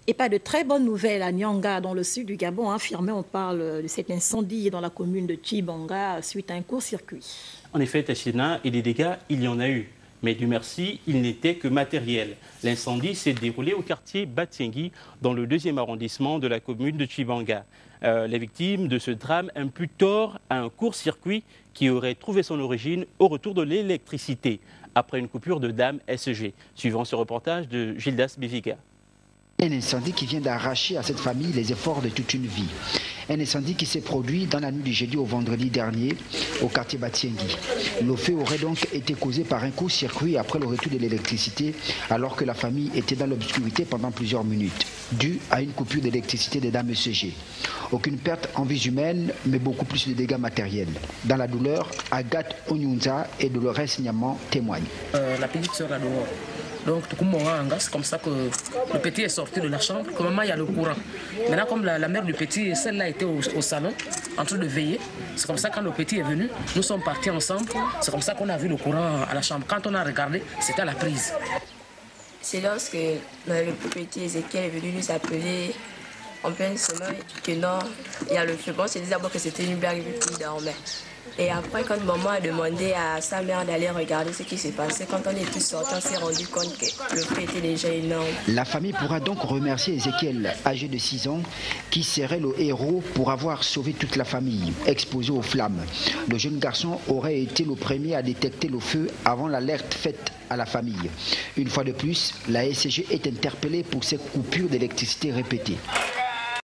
Et pas de très bonnes nouvelles à Nyanga, dans le sud du Gabon. Affirmé, on parle de cet incendie dans la commune de Tchibanga suite à un court-circuit. En effet, Tachina, et des dégâts, il y en a eu. Mais Dieu merci, il n'était que matériel. L'incendie s'est déroulé au quartier Batiengui, dans le 2e arrondissement de la commune de Tchibanga. Les victimes de ce drame imputent tort à un court-circuit qui aurait trouvé son origine au retour de l'électricité, après une coupure de Dame SG. Suivant ce reportage de Gildas Biviga. Un incendie qui vient d'arracher à cette famille les efforts de toute une vie. Un incendie qui s'est produit dans la nuit du jeudi au vendredi dernier au quartier Batiengui. Le feu aurait donc été causé par un court-circuit après le retour de l'électricité alors que la famille était dans l'obscurité pendant plusieurs minutes, dû à une coupure d'électricité des dames ECG. Aucune perte en vies humaines, mais beaucoup plus de dégâts matériels. Dans la douleur, Agathe Onyunza et Dolores Niaman témoignent. La petite sœur là dehors. Donc, c'est comme ça que le petit est sorti de la chambre. Comme maman, il y a le courant. Maintenant, comme la mère du petit, celle-là était au salon, en train de veiller. C'est comme ça, quand le petit est venu, nous sommes partis ensemble. C'est comme ça qu'on a vu le courant à la chambre. Quand on a regardé, c'était à la prise. C'est lorsque le petit Ézéchiel est venu nous appeler en pleine semaine que non, il y a le feu. Bon, c'est d'abord que c'était une blague vu qu'il dormait. Et après, quand maman a demandé à sa mère d'aller regarder ce qui s'est passé, quand on est tous sortis, on s'est rendu compte que le feu était déjà énorme. La famille pourra donc remercier Ézéchiel, âgé de 6 ans, qui serait le héros pour avoir sauvé toute la famille, exposée aux flammes. Le jeune garçon aurait été le premier à détecter le feu avant l'alerte faite à la famille. Une fois de plus, la SCG est interpellée pour ces coupures d'électricité répétées.